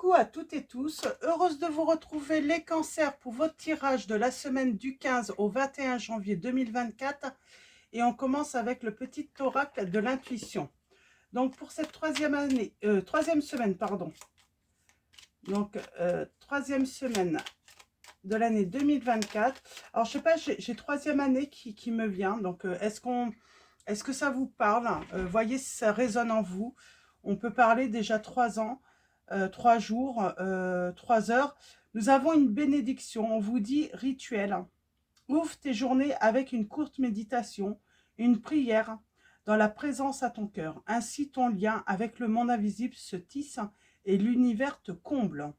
Coucou à toutes et tous, heureuse de vous retrouver les cancers pour votre tirage de la semaine du 15 au 21 janvier 2024 et on commence avec le petit oracle de l'intuition. Donc pour cette troisième semaine, pardon, donc troisième semaine de l'année 2024. Alors je sais pas, j'ai troisième année qui me vient, donc est-ce que ça vous parle? Voyez si ça résonne en vous. On peut parler déjà 3 ans. 3 jours, 3 heures. Nous avons une bénédiction. On vous dit rituel. Ouvre tes journées avec une courte méditation, une prière dans la présence à ton cœur. Ainsi, ton lien avec le monde invisible se tisse et l'univers te comble.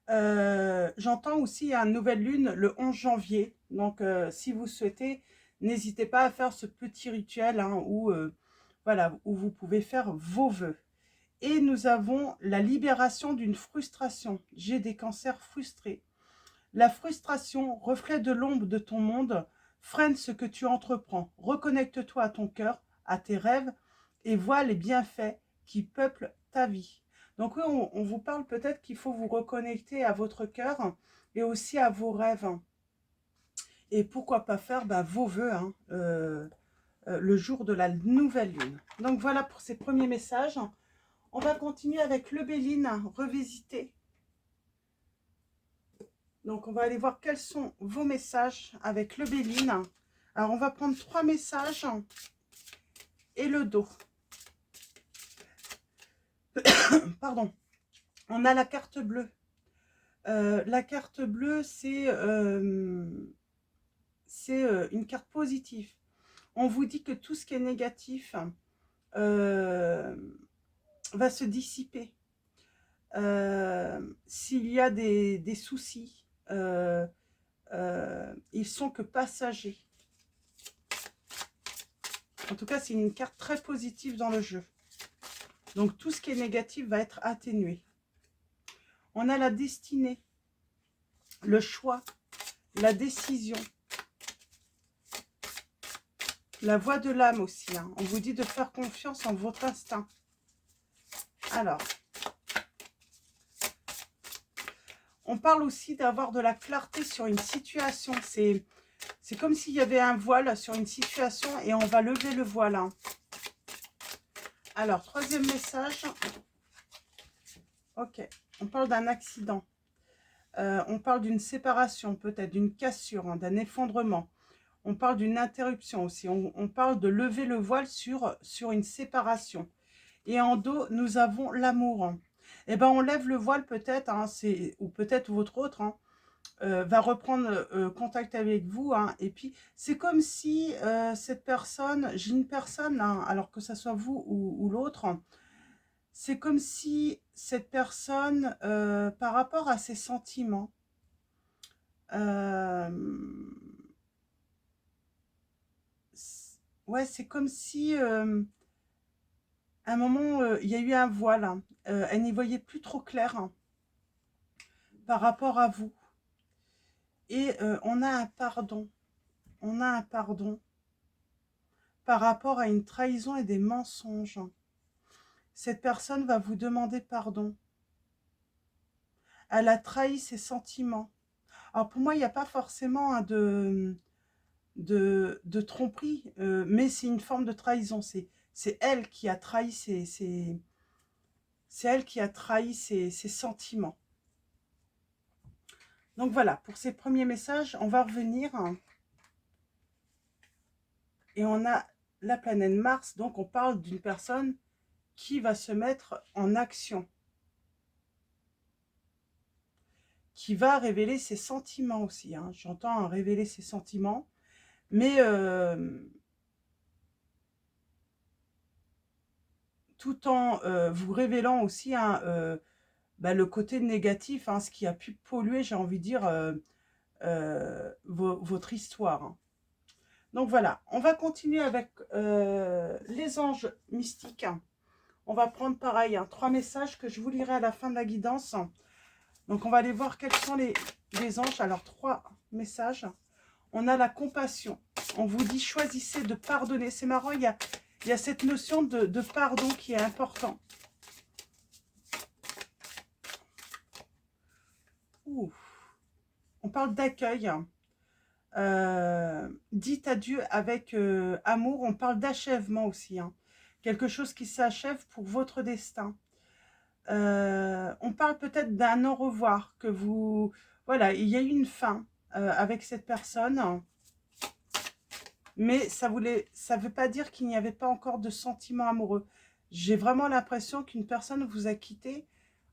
J'entends aussi une nouvelle lune le 11 janvier. Donc, si vous souhaitez, n'hésitez pas à faire ce petit rituel où, voilà, où vous pouvez faire vos vœux. Et nous avons la libération d'une frustration. J'ai des cancers frustrés. La frustration, reflet de l'ombre de ton monde, freine ce que tu entreprends. Reconnecte-toi à ton cœur, à tes rêves, et vois les bienfaits qui peuplent ta vie. Donc oui, on vous parle peut-être qu'il faut vous reconnecter à votre cœur et aussi à vos rêves. Et pourquoi pas faire vos vœux le jour de la nouvelle lune. Donc voilà pour ces premiers messages. On va continuer avec le Béline, revisité. Donc, on va aller voir quels sont vos messages avec le Béline. Alors, on va prendre 3 messages et le dos. Pardon. On a la carte bleue. La carte bleue, c'est une carte positive. On vous dit que tout ce qui est négatif va se dissiper. S'il y a des soucis, ils sont que passagers. En tout cas, c'est une carte très positive dans le jeu. Donc, tout ce qui est négatif va être atténué. On a la destinée, le choix, la décision, la voix de l'âme aussi. On vous dit de faire confiance en votre instinct. Alors, on parle aussi d'avoir de la clarté sur une situation. C'est comme s'il y avait un voile sur une situation et on va lever le voile. Alors, troisième message. Ok, on parle d'un accident. On parle d'une séparation, peut-être d'une cassure, d'un effondrement. On parle d'une interruption aussi. On parle de lever le voile sur une séparation. Et en dos, nous avons l'amour. Eh bien, on lève le voile peut-être, ou peut-être votre autre, va reprendre contact avec vous. Et puis, c'est comme si cette personne, j'ai une personne, alors que ce soit vous ou l'autre, c'est comme si cette personne, par rapport à ses sentiments, ouais, c'est comme si à un moment, il y a eu un voile. Elle n'y voyait plus trop clair par rapport à vous. Et on a un pardon. On a un pardon par rapport à une trahison et des mensonges. Cette personne va vous demander pardon. Elle a trahi ses sentiments. Alors pour moi, il n'y a pas forcément de tromperie, mais c'est une forme de trahison. C'est elle qui a trahi c'est elle qui a trahi ses sentiments. Donc voilà, pour ces premiers messages, on va revenir. Et on a la planète Mars, donc on parle d'une personne qui va se mettre en action, qui va révéler ses sentiments aussi. J'entends révéler ses sentiments, mais tout en vous révélant aussi le côté négatif, ce qui a pu polluer, j'ai envie de dire, votre histoire. Donc voilà, on va continuer avec les anges mystiques. On va prendre pareil, 3 messages que je vous lirai à la fin de la guidance. Donc on va aller voir quels sont les anges. Alors 3 messages. On a la compassion. On vous dit choisissez de pardonner. C'est marrant, il y a cette notion de pardon qui est important. Ouh. On parle d'accueil. Dites adieu avec amour. On parle d'achèvement aussi, hein. Quelque chose qui s'achève pour votre destin. On parle peut-être d'un au revoir, que vous... Voilà, il y a eu une fin avec cette personne, mais ça veut pas dire qu'il n'y avait pas encore de sentiments amoureux. J'ai vraiment l'impression qu'une personne vous a quitté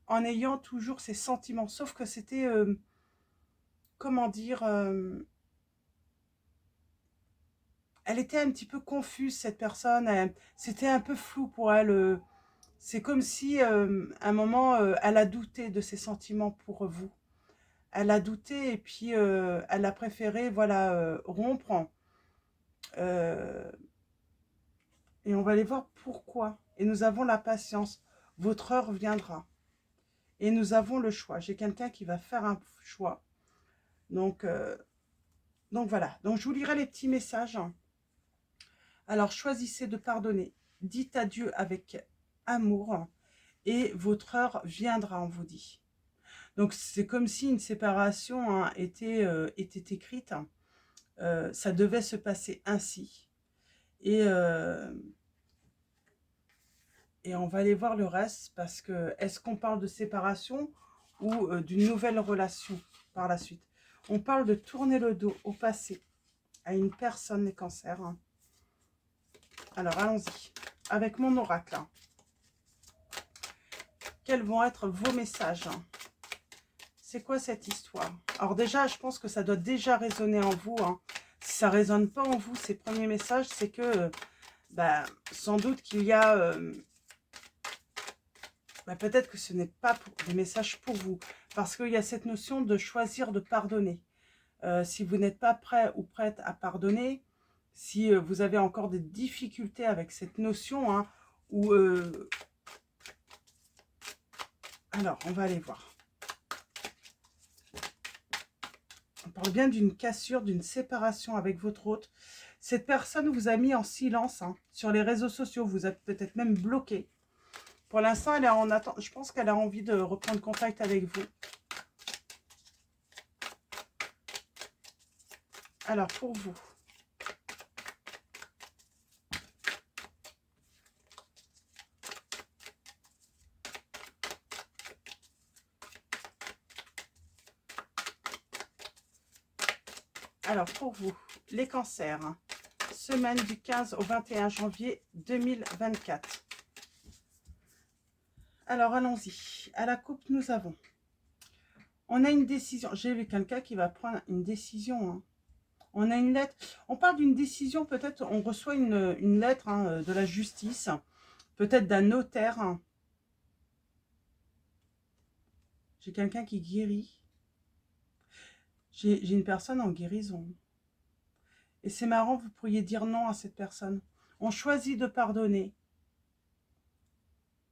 en ayant toujours ces sentiments, sauf que c'était, comment dire, elle était un petit peu confuse, cette personne, c'était un peu flou pour elle. C'est comme si, à un moment, elle a douté de ses sentiments pour vous. Elle a douté et puis elle a préféré, voilà, rompre. euh, et on va aller voir pourquoi. Et nous avons la patience. Votre heure viendra. Et nous avons le choix. J'ai quelqu'un qui va faire un choix. Donc, voilà. Donc, je vous lirai les petits messages. Alors, choisissez de pardonner. Dites adieu avec amour. Et votre heure viendra, on vous dit. Donc, c'est comme si une séparation, hein, était écrite. Ça devait se passer ainsi. Et, on va aller voir le reste parce que est-ce qu'on parle de séparation ou d'une nouvelle relation par la suite? On parle de tourner le dos au passé à une personne les cancers, hein. Alors allons-y avec mon oracle, hein. Quels vont être vos messages, hein? C'est quoi cette histoire? Alors déjà, je pense que ça doit déjà résonner en vous, hein. Si ça ne résonne pas en vous, ces premiers messages, c'est que sans doute qu'il y a... peut-être que ce n'est pas des messages pour vous. Parce qu'il y a cette notion de choisir de pardonner. Si vous n'êtes pas prêt ou prête à pardonner, si vous avez encore des difficultés avec cette notion, hein, ou... alors, on va aller voir. On parle bien d'une cassure, d'une séparation avec votre hôte. Cette personne vous a mis en silence, hein, sur les réseaux sociaux. Vous êtes peut-être même bloqué. Pour l'instant, elle est en attente. Je pense qu'elle a envie de reprendre contact avec vous. Alors, pour vous. Alors, pour vous, les cancers, hein, semaine du 15 au 21 janvier 2024. Alors, allons-y. À la coupe, nous avons... On a une décision. J'ai vu quelqu'un qui va prendre une décision, hein. On a une lettre. On parle d'une décision, peut-être. On reçoit une lettre, hein, de la justice. Peut-être d'un notaire, hein. J'ai quelqu'un qui guérit. J'ai une personne en guérison. Et c'est marrant, vous pourriez dire non à cette personne. On choisit de pardonner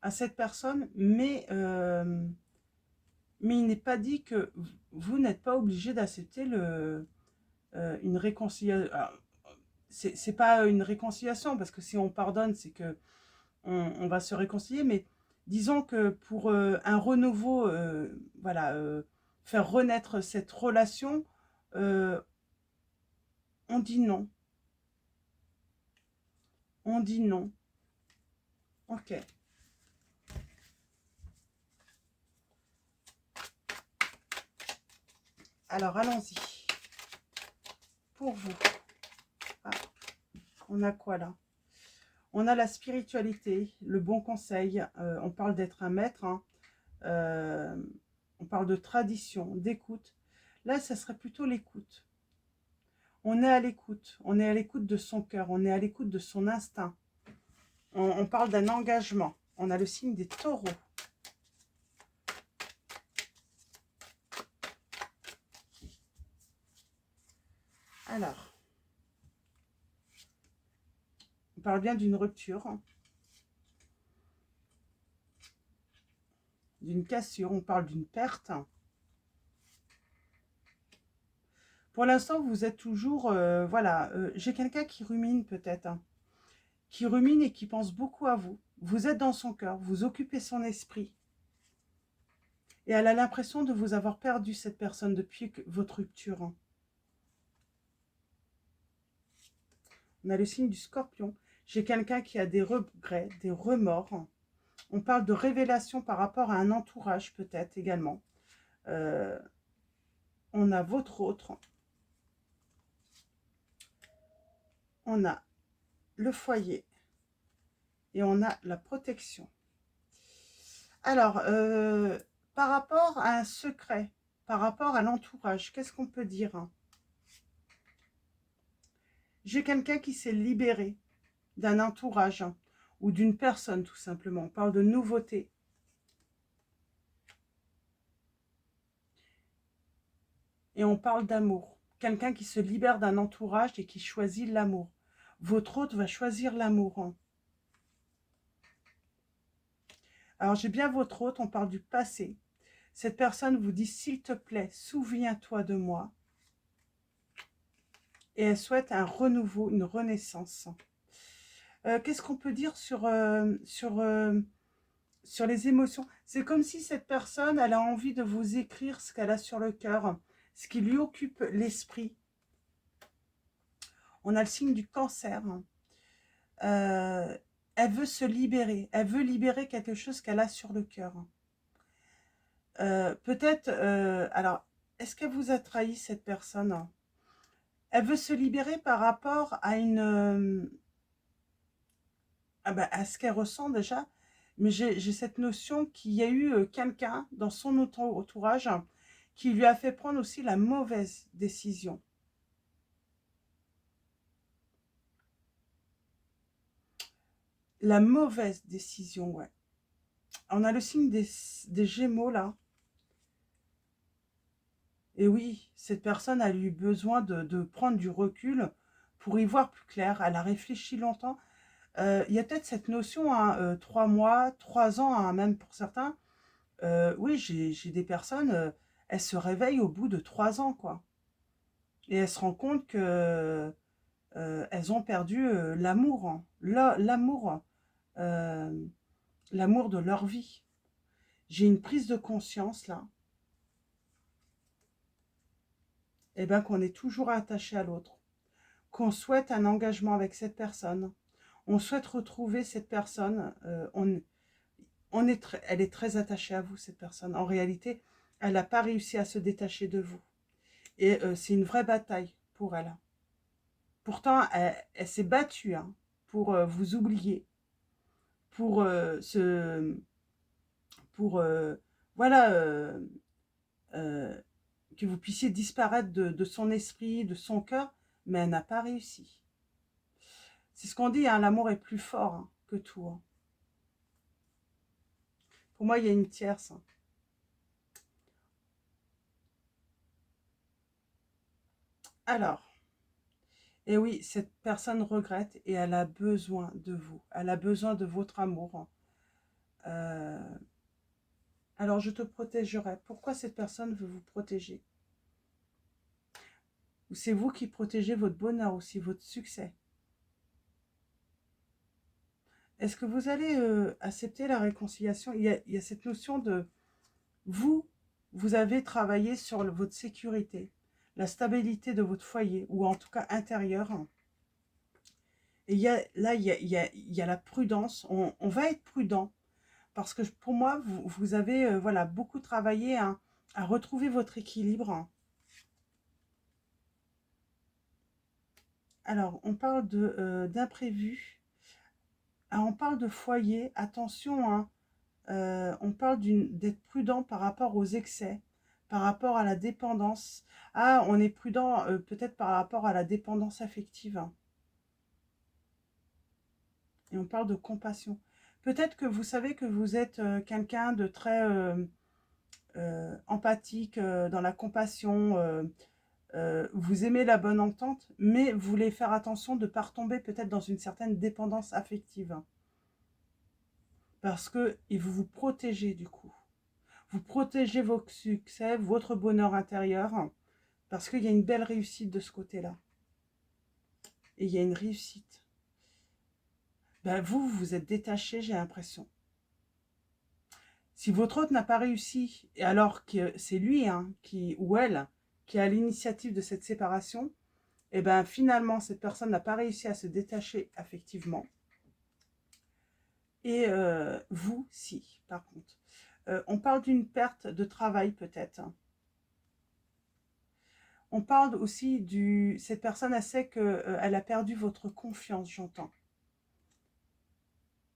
à cette personne, mais il n'est pas dit que vous n'êtes pas obligé d'accepter une réconciliation. C'est pas une réconciliation, parce que si on pardonne, c'est que on va se réconcilier, mais disons que pour un renouveau, voilà, faire renaître cette relation, euh, on dit non. On dit non. Ok. Alors, allons-y. Pour vous. Ah, on a quoi là? On a la spiritualité, le bon conseil. On parle d'être un maître, hein. On parle de tradition, d'écoute. Là, ça serait plutôt l'écoute. On est à l'écoute. On est à l'écoute de son cœur. On est à l'écoute de son instinct. On parle d'un engagement. On a le signe des taureaux. Alors, on parle bien d'une rupture, hein, d'une cassure. On parle d'une perte. Pour l'instant, vous êtes toujours... voilà, j'ai quelqu'un qui rumine peut-être, hein, qui rumine et qui pense beaucoup à vous. Vous êtes dans son cœur. Vous occupez son esprit. Et elle a l'impression de vous avoir perdu, cette personne, depuis votre rupture. On a le signe du Scorpion. J'ai quelqu'un qui a des regrets, des remords. On parle de révélation par rapport à un entourage, peut-être, également. On a votre autre. On a le foyer. Et on a la protection. Alors, par rapport à un secret, par rapport à l'entourage, qu'est-ce qu'on peut dire? J'ai quelqu'un qui s'est libéré d'un entourage ou d'une personne, tout simplement. On parle de nouveauté. Et on parle d'amour. Quelqu'un qui se libère d'un entourage et qui choisit l'amour. Votre hôte va choisir l'amour. Alors, j'ai bien votre hôte, on parle du passé. Cette personne vous dit, s'il te plaît, souviens-toi de moi. Et elle souhaite un renouveau, une renaissance. Qu'est-ce qu'on peut dire sur les émotions? C'est comme si cette personne, elle a envie de vous écrire ce qu'elle a sur le cœur, ce qui lui occupe l'esprit. On a le signe du Cancer. Elle veut se libérer. Elle veut libérer quelque chose qu'elle a sur le cœur. Peut-être, alors, est-ce qu'elle vous a trahi, cette personne? Elle veut se libérer par rapport à à ce qu'elle ressent déjà. Mais j'ai cette notion qu'il y a eu quelqu'un dans son entourage qui lui a fait prendre aussi la mauvaise décision. La mauvaise décision, ouais. On a le signe des Gémeaux, là. Et oui, cette personne a eu besoin de prendre du recul pour y voir plus clair. Elle a réfléchi longtemps. Il y a peut-être cette notion, hein, 3 mois, 3 ans, hein, même pour certains. Oui, j'ai des personnes, elles se réveillent au bout de 3 ans, quoi. Et elles se rendent compte que elles ont perdu l'amour, hein. Euh, l'amour de leur vie. J'ai une prise de conscience, là. Eh bien, qu'on est toujours attaché à l'autre. Qu'on souhaite un engagement avec cette personne. On souhaite retrouver cette personne. Elle est très attachée à vous, cette personne. En réalité, elle n'a pas réussi à se détacher de vous. Et c'est une vraie bataille pour elle. Pourtant, elle s'est battue, hein, pour vous oublier, pour pour voilà, euh, que vous puissiez disparaître de son esprit, de son cœur, mais elle n'a pas réussi. C'est ce qu'on dit, hein, l'amour est plus fort, hein, que tout, hein. Pour moi, il y a une tierce, hein. Alors, et oui, cette personne regrette et elle a besoin de vous. Elle a besoin de votre amour, hein. Alors, je te protégerai. Pourquoi cette personne veut vous protéger? Ou c'est vous qui protégez votre bonheur aussi, votre succès? Est-ce que vous allez accepter la réconciliation? Il y a cette notion de vous, vous avez travaillé sur votre sécurité, la stabilité de votre foyer, ou en tout cas intérieur. Et il y a la prudence. On va être prudent parce que pour moi, vous avez voilà, beaucoup travaillé à retrouver votre équilibre. Alors, on parle d'imprévu. Ah, on parle de foyer. Attention, hein, on parle d'être prudent par rapport aux excès, par rapport à la dépendance. Ah, on est prudent peut-être par rapport à la dépendance affective. Et on parle de compassion. Peut-être que vous savez que vous êtes quelqu'un de très empathique, dans la compassion. Vous aimez la bonne entente, mais vous voulez faire attention de ne pas retomber peut-être dans une certaine dépendance affective. Parce que et vous vous protégez du coup. Vous protégez vos succès, votre bonheur intérieur, parce qu'il y a une belle réussite de ce côté-là. Et il y a une réussite. Ben vous êtes détaché, j'ai l'impression. Si votre hôte n'a pas réussi, et alors que c'est lui hein, ou elle qui a l'initiative de cette séparation, et bien finalement cette personne n'a pas réussi à se détacher affectivement. Et vous, si, par contre. On parle d'une perte de travail peut-être. On parle aussi cette personne, elle sait qu'elle a perdu votre confiance, j'entends.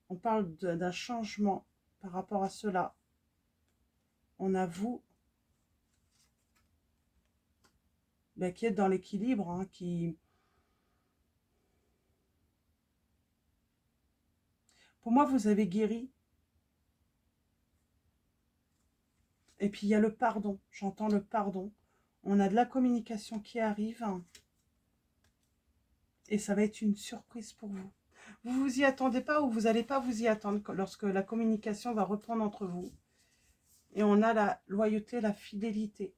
On parle d'un changement par rapport à cela. On a vous qui êtes dans l'équilibre, hein, Pour moi, vous avez guéri. Et puis, il y a le pardon. J'entends le pardon. On a de la communication qui arrive. Et ça va être une surprise pour vous. Vous vous y attendez pas ou vous n'allez pas vous y attendre lorsque la communication va reprendre entre vous. Et on a la loyauté, la fidélité.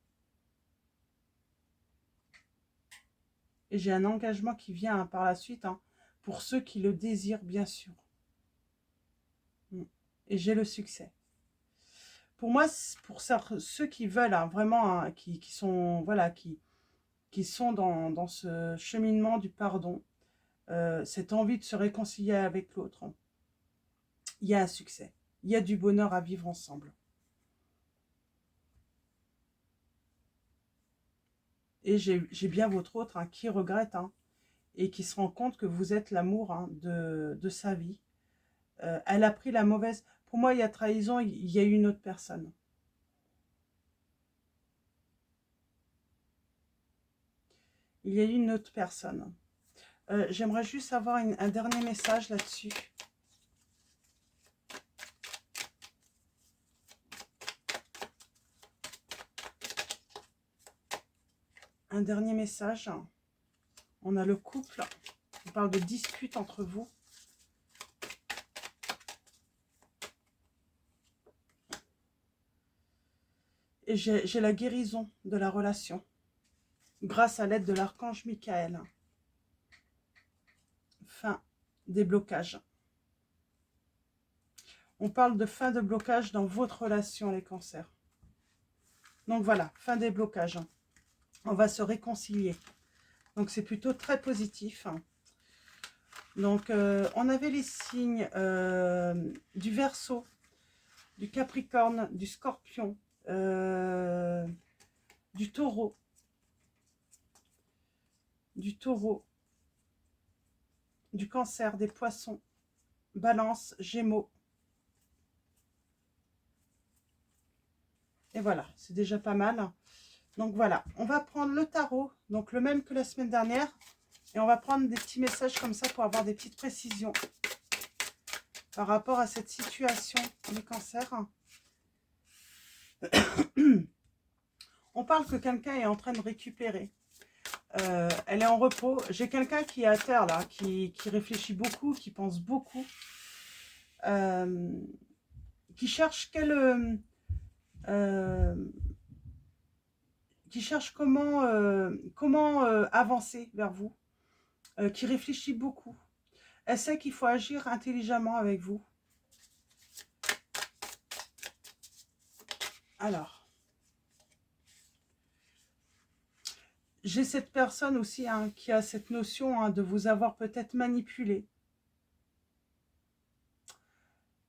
Et j'ai un engagement qui vient hein, par la suite, hein, pour ceux qui le désirent, bien sûr. Et j'ai le succès. Pour moi, pour ceux qui veulent hein, vraiment, hein, qui sont, voilà, qui sont dans ce cheminement du pardon, cette envie de se réconcilier avec l'autre, hein, il y a un succès. Il y a du bonheur à vivre ensemble. Et j'ai bien votre autre hein, qui regrette hein, et qui se rend compte que vous êtes l'amour hein, de sa vie. Elle a pris la mauvaise... Pour moi, il y a trahison, il y a une autre personne. Il y a une autre personne. J'aimerais juste avoir un dernier message là-dessus. Un dernier message. On a le couple. On parle de dispute entre vous. Et j'ai la guérison de la relation. Grâce à l'aide de l'archange Michael. Fin des blocages. On parle de fin de blocage dans votre relation, les cancers. Donc voilà, fin des blocages. On va se réconcilier. Donc c'est plutôt très positif. Donc on avait les signes du Verseau, du Capricorne, du Scorpion, du Taureau, du Cancer, des Poissons, Balance, Gémeaux. Et voilà, c'est déjà pas mal. Donc voilà, on va prendre le tarot, donc le même que la semaine dernière. Et on va prendre des petits messages comme ça pour avoir des petites précisions par rapport à cette situation, les cancers. On parle que quelqu'un est en train de récupérer. Elle est en repos. J'ai quelqu'un qui est à terre là, qui réfléchit beaucoup, qui pense beaucoup. Qui cherche qui cherche comment avancer vers vous. Qui réfléchit beaucoup. Elle sait qu'il faut agir intelligemment avec vous. Alors, j'ai cette personne aussi hein, qui a cette notion hein, de vous avoir peut-être manipulé.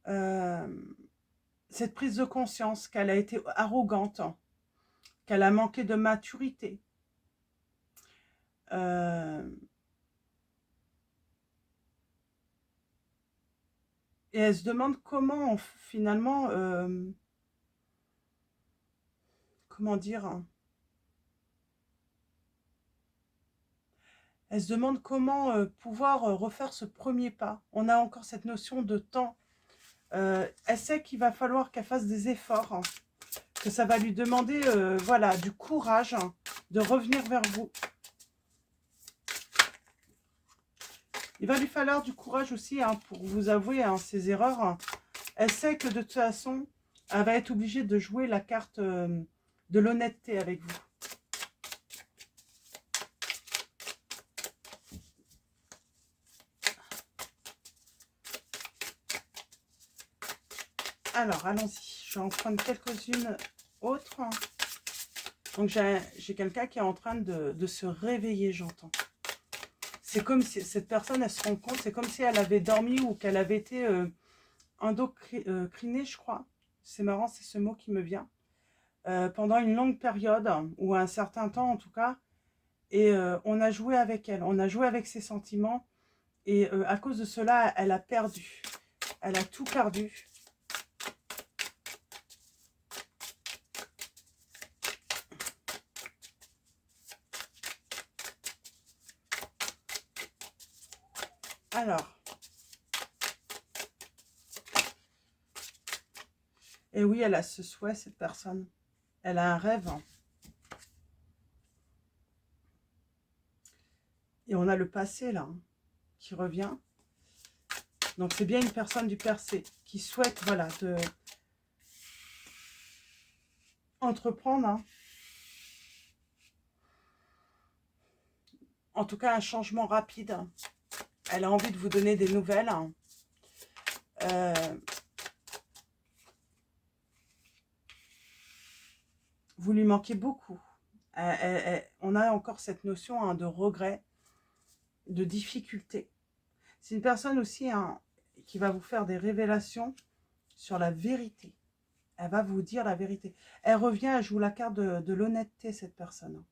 Cette prise de conscience qu'elle a été arrogante, qu'elle a manqué de maturité. Et elle se demande comment finalement, comment dire, elle se demande comment pouvoir refaire ce premier pas. On a encore cette notion de temps. Elle sait qu'il va falloir qu'elle fasse des efforts, hein, que ça va lui demander voilà, du courage hein, de revenir vers vous. Il va lui falloir du courage aussi hein, pour vous avouer hein, ses erreurs. Elle sait que de toute façon, elle va être obligée de jouer la carte de l'honnêteté avec vous. Alors, allons-y. je vais en prendre quelques-unes autres. Donc, j'ai quelqu'un qui est en train de se réveiller, j'entends. C'est comme si cette personne, elle se rend compte, c'est comme si elle avait dormi ou qu'elle avait été endocrinée, je crois. C'est marrant, c'est ce mot qui me vient. Pendant une longue période, ou un certain temps en tout cas, et on a joué avec elle, on a joué avec ses sentiments, et à cause de cela, elle a perdu. Elle a tout perdu. Alors, et oui, elle a ce souhait, cette personne. Elle a un rêve. Et on a le passé, là, qui revient. Donc, c'est bien une personne du passé qui souhaite, voilà, de entreprendre, hein. En tout cas, un changement rapide. Elle a envie de vous donner des nouvelles. Vous lui manquez beaucoup. On a encore cette notion, hein, de regret, de difficulté. C'est une personne aussi, hein, qui va vous faire des révélations sur la vérité. Elle va vous dire la vérité. Elle revient, elle joue la carte de l'honnêteté, cette personne.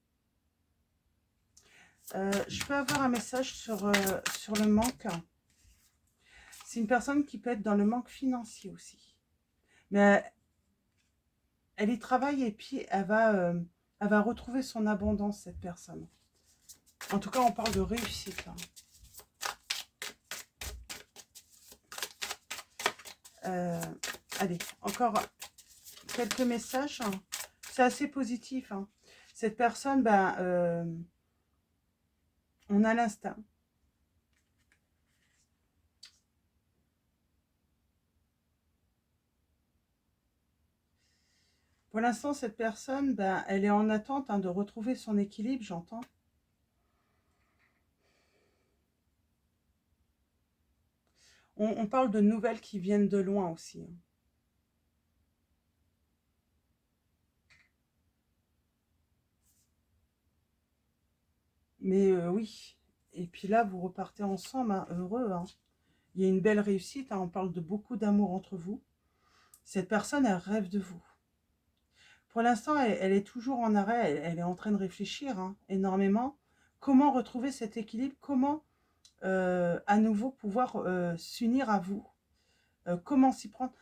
Je peux avoir un message sur le manque. C'est une personne qui peut être dans le manque financier aussi. Mais elle y travaille et puis elle va retrouver son abondance, cette personne. En tout cas, on parle de réussite, là. Allez, encore quelques messages. C'est assez positif, hein. Cette personne, ben, on a l'instinct. Pour l'instant, cette personne, ben, elle est en attente, hein, de retrouver son équilibre, j'entends. On parle de nouvelles qui viennent de loin aussi, hein. Mais oui. Et puis là, vous repartez ensemble, hein, heureux, hein. Il y a une belle réussite, hein. On parle de beaucoup d'amour entre vous. Cette personne, elle rêve de vous. Pour l'instant, elle est toujours en arrêt. Elle est en train de réfléchir, hein, énormément. Comment retrouver cet équilibre? Comment à nouveau pouvoir s'unir à vous? Comment s'y prendre?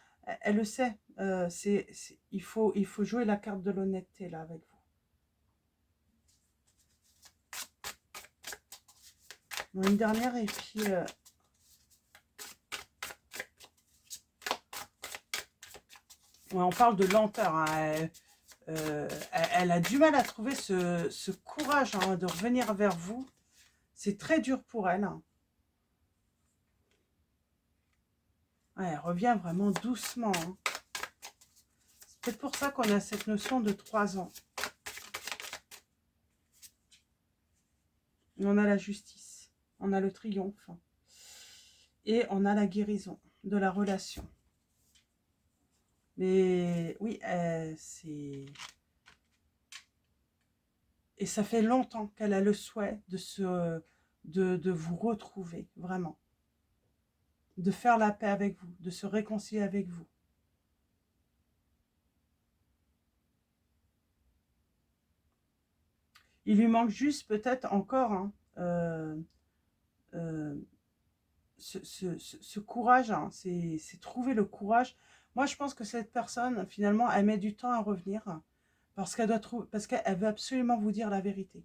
Elle le sait. Il faut jouer la carte de l'honnêteté là avec vous. Bon, une dernière et puis... ouais, on parle de lenteur, hein. Elle a du mal à trouver ce courage, hein, de revenir vers vous. C'est très dur pour elle, hein. Ouais, elle revient vraiment doucement, hein. C'est peut-être pour ça qu'on a cette notion de 3 ans. On a la justice, on a le triomphe et on a la guérison de la relation. Mais oui, c'est... Et ça fait longtemps qu'elle a le souhait de vous retrouver, vraiment. De faire la paix avec vous, de se réconcilier avec vous. Il lui manque juste peut-être encore, hein, ce courage, hein, c'est trouver le courage. Moi, je pense que cette personne, finalement, elle met du temps à revenir parce qu'elle parce qu'elle veut absolument vous dire la vérité.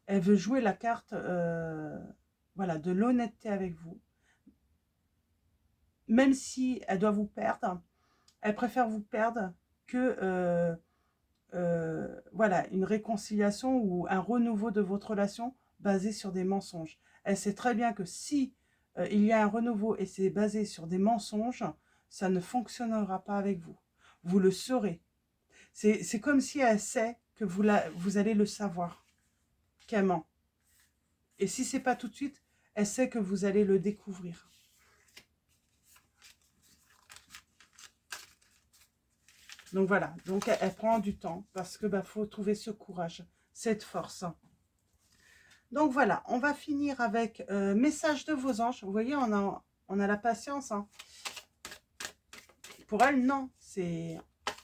Elle veut jouer la carte, voilà, de l'honnêteté avec vous. Même si elle doit vous perdre, elle préfère vous perdre que voilà, une réconciliation ou un renouveau de votre relation basé sur des mensonges. Elle sait très bien que si il y a un renouveau et c'est basé sur des mensonges, ça ne fonctionnera pas avec vous. Vous le saurez. C'est comme si elle sait que vous allez le savoir, qu'elle ment. Et si c'est pas tout de suite, elle sait que vous allez le découvrir. Donc voilà, donc elle prend du temps parce que faut trouver ce courage, cette force. Donc voilà, on va finir avec message de vos anges. Vous voyez, on a la patience. Hein. Pour elle, non, elle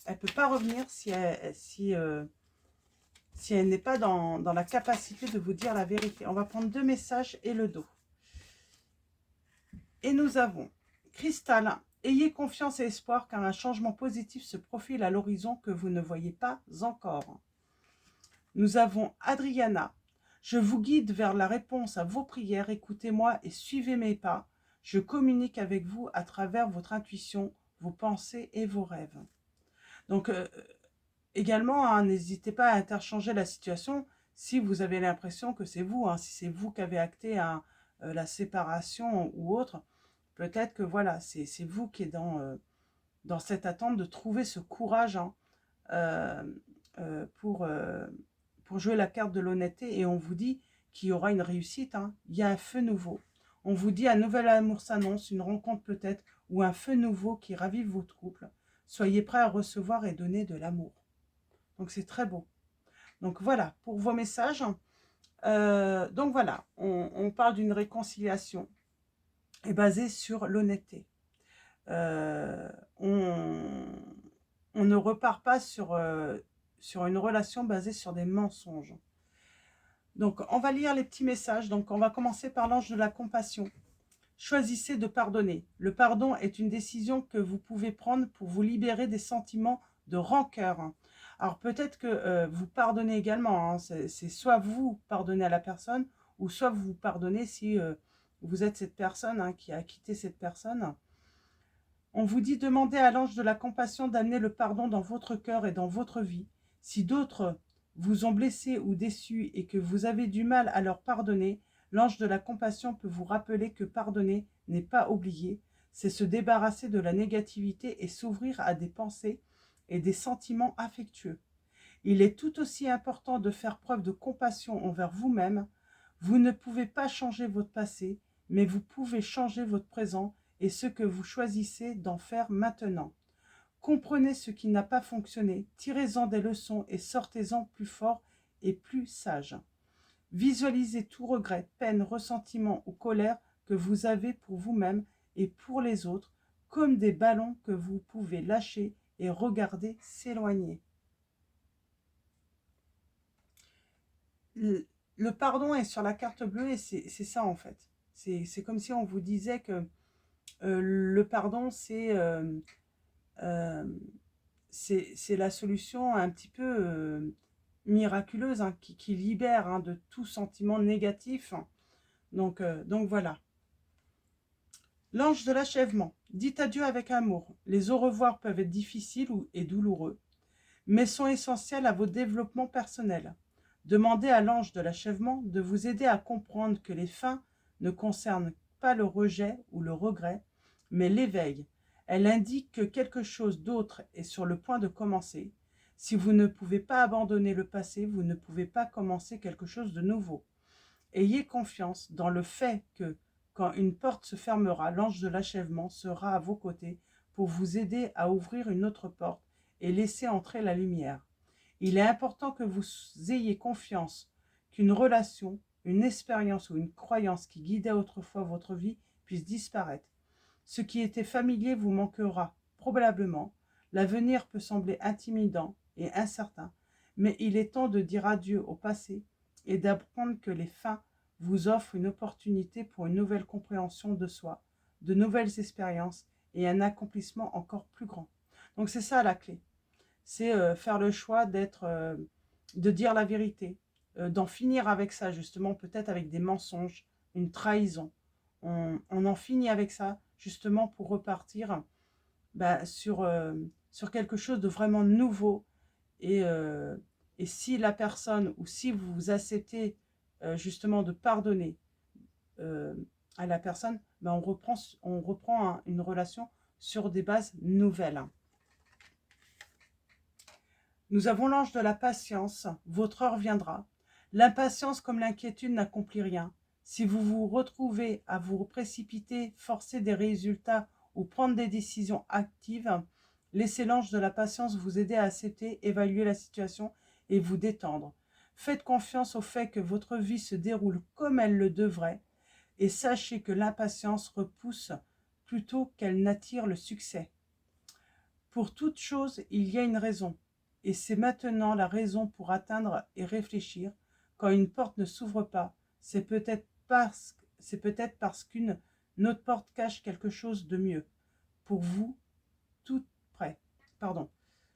ne peut pas revenir si elle n'est pas dans la capacité de vous dire la vérité. On va prendre 2 messages et le dos. Et nous avons Cristal. Ayez confiance et espoir car un changement positif se profile à l'horizon que vous ne voyez pas encore. Nous avons Adriana. Je vous guide vers la réponse à vos prières. Écoutez-moi et suivez mes pas. Je communique avec vous à travers votre intuition, vos pensées et vos rêves. Donc, également, hein, n'hésitez pas à interchanger la situation si vous avez l'impression que c'est vous, hein, si c'est vous qui avez acté la séparation ou autre. Peut-être que voilà, c'est vous qui êtes dans cette attente de trouver ce courage hein, pour jouer la carte de l'honnêteté. Et on vous dit qu'il y aura une réussite. Hein. Il y a un feu nouveau. On vous dit un nouvel amour s'annonce, une rencontre peut-être, ou un feu nouveau qui ravive votre couple. Soyez prêts à recevoir et donner de l'amour. Donc c'est très beau. Donc voilà, pour vos messages. Donc voilà, on parle d'une réconciliation et basée sur l'honnêteté. On ne repart pas sur une relation basée sur des mensonges. Donc, on va lire les petits messages. Donc, on va commencer par l'ange de la compassion. Choisissez de pardonner. Le pardon est une décision que vous pouvez prendre pour vous libérer des sentiments de rancœur. Alors, peut-être que vous pardonnez également. Hein. C'est soit vous pardonnez à la personne, ou soit vous pardonnez si vous êtes cette personne hein, qui a quitté cette personne. On vous dit demandez à l'ange de la compassion d'amener le pardon dans votre cœur et dans votre vie. Si d'autres vous ont blessé ou déçu et que vous avez du mal à leur pardonner, l'ange de la compassion peut vous rappeler que pardonner n'est pas oublier, c'est se débarrasser de la négativité et s'ouvrir à des pensées et des sentiments affectueux. Il est tout aussi important de faire preuve de compassion envers vous-même. Vous ne pouvez pas changer votre passé, mais vous pouvez changer votre présent et ce que vous choisissez d'en faire maintenant. Comprenez ce qui n'a pas fonctionné, tirez-en des leçons et sortez-en plus fort et plus sage. Visualisez tout regret, peine, ressentiment ou colère que vous avez pour vous-même et pour les autres comme des ballons que vous pouvez lâcher et regarder s'éloigner. Le pardon est sur la carte bleue et c'est ça en fait. C'est comme si on vous disait que le pardon c'est la solution un petit peu miraculeuse hein, qui libère hein, de tout sentiment négatif. Donc voilà. L'ange de l'achèvement. Dites adieu avec amour. Les au revoir peuvent être difficiles et douloureux, mais sont essentiels à votre développement personnel. Demandez à l'ange de l'achèvement de vous aider à comprendre que les fins ne concernent pas le rejet ou le regret, mais l'éveil. Elle indique que quelque chose d'autre est sur le point de commencer. Si vous ne pouvez pas abandonner le passé, vous ne pouvez pas commencer quelque chose de nouveau. Ayez confiance dans le fait que, quand une porte se fermera, l'ange de l'achèvement sera à vos côtés pour vous aider à ouvrir une autre porte et laisser entrer la lumière. Il est important que vous ayez confiance qu'une relation, une expérience ou une croyance qui guidait autrefois votre vie puisse disparaître. Ce qui était familier vous manquera probablement. L'avenir peut sembler intimidant et incertain, mais il est temps de dire adieu au passé et d'apprendre que les fins vous offrent une opportunité pour une nouvelle compréhension de soi, de nouvelles expériences et un accomplissement encore plus grand. Donc c'est ça la clé. C'est faire le choix de dire la vérité, d'en finir avec ça justement, peut-être avec des mensonges, une trahison. On en finit avec ça justement pour repartir sur quelque chose de vraiment nouveau. Et si la personne ou si vous acceptez justement de pardonner à la personne, on reprend une relation sur des bases nouvelles. Nous avons l'ange de la patience, votre heure viendra. L'impatience comme l'inquiétude n'accomplit rien. Si vous vous retrouvez à vous précipiter, forcer des résultats ou prendre des décisions actives, Laissez l'ange de la patience vous aider à accepter, évaluer la situation et vous détendre. Faites confiance au fait que votre vie se déroule comme elle le devrait et sachez que l'impatience repousse plutôt qu'elle n'attire le succès. Pour toute chose, il y a une raison, et c'est maintenant la raison pour atteindre et réfléchir. Quand une porte ne s'ouvre pas, c'est peut-être parce qu'une autre porte cache quelque chose de mieux. Pour vous, tout prêt. Pardon,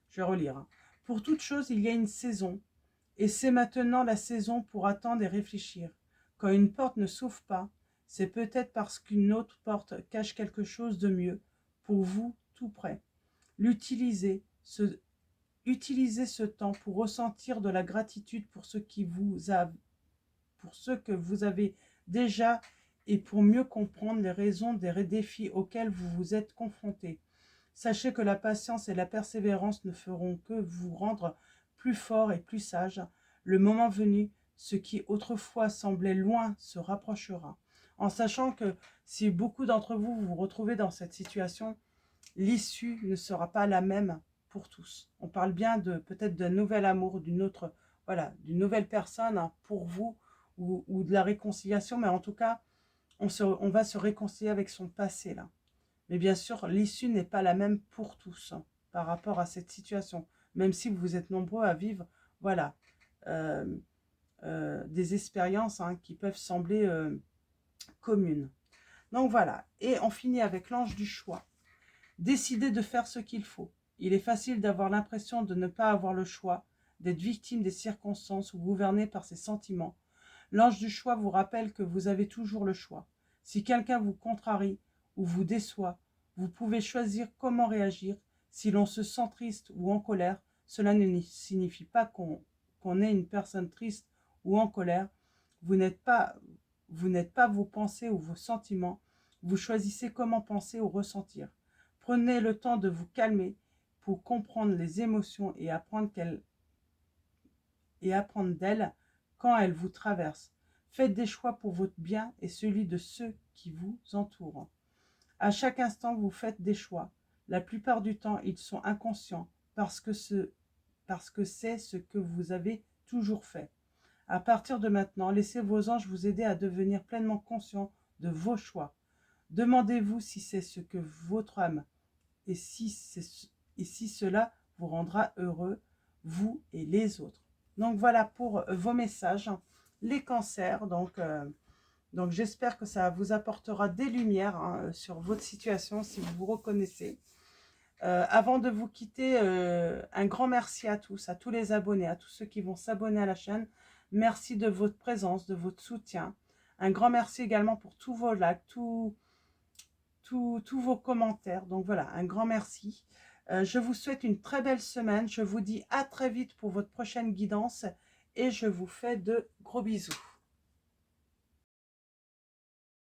je vais relire. Hein. Pour toute chose, il y a une saison, et c'est maintenant la saison pour attendre et réfléchir. Quand une porte ne s'ouvre pas, c'est peut-être parce qu'une autre porte cache quelque chose de mieux. Pour vous, tout prêt. Utilisez ce temps pour ressentir de la gratitude pour ce que vous avez déjà et pour mieux comprendre les raisons des défis auxquels vous vous êtes confrontés. Sachez que la patience et la persévérance ne feront que vous rendre plus fort et plus sage. Le moment venu, ce qui autrefois semblait loin se rapprochera. En sachant que si beaucoup d'entre vous vous retrouvez dans cette situation, l'issue ne sera pas la même pour tous. On parle bien de peut-être d'un nouvel amour, d'une autre, voilà, d'une nouvelle personne hein, pour vous ou de la réconciliation, mais en tout cas, on va se réconcilier avec son passé là. Mais bien sûr, l'issue n'est pas la même pour tous hein, par rapport à cette situation, même si vous êtes nombreux à vivre, voilà, euh, des expériences hein, qui peuvent sembler communes. Donc voilà, et on finit avec l'ange du choix. Décidez de faire ce qu'il faut. Il est facile d'avoir l'impression de ne pas avoir le choix, d'être victime des circonstances ou gouverné par ses sentiments. L'ange du choix vous rappelle que vous avez toujours le choix. Si quelqu'un vous contrarie ou vous déçoit, vous pouvez choisir comment réagir. Si l'on se sent triste ou en colère, cela ne signifie pas qu'on est une personne triste ou en colère. Vous n'êtes pas vos pensées ou vos sentiments. Vous choisissez comment penser ou ressentir. Prenez le temps de vous calmer pour comprendre les émotions et apprendre d'elles quand elles vous traversent. Faites des choix pour votre bien et celui de ceux qui vous entourent. À chaque instant, vous faites des choix. La plupart du temps, ils sont inconscients parce que c'est ce que vous avez toujours fait. À partir de maintenant, laissez vos anges vous aider à devenir pleinement conscient de vos choix. Demandez-vous si c'est ce que votre âme et si cela vous rendra heureux, vous et les autres. Donc voilà pour vos messages, les cancers. Donc j'espère que ça vous apportera des lumières hein, sur votre situation si vous vous reconnaissez. Avant de vous quitter, un grand merci à tous les abonnés, à tous ceux qui vont s'abonner à la chaîne. Merci de votre présence, de votre soutien. Un grand merci également pour tous vos likes, tous vos commentaires. Donc voilà, un grand merci. Je vous souhaite une très belle semaine. Je vous dis à très vite pour votre prochaine guidance et je vous fais de gros bisous.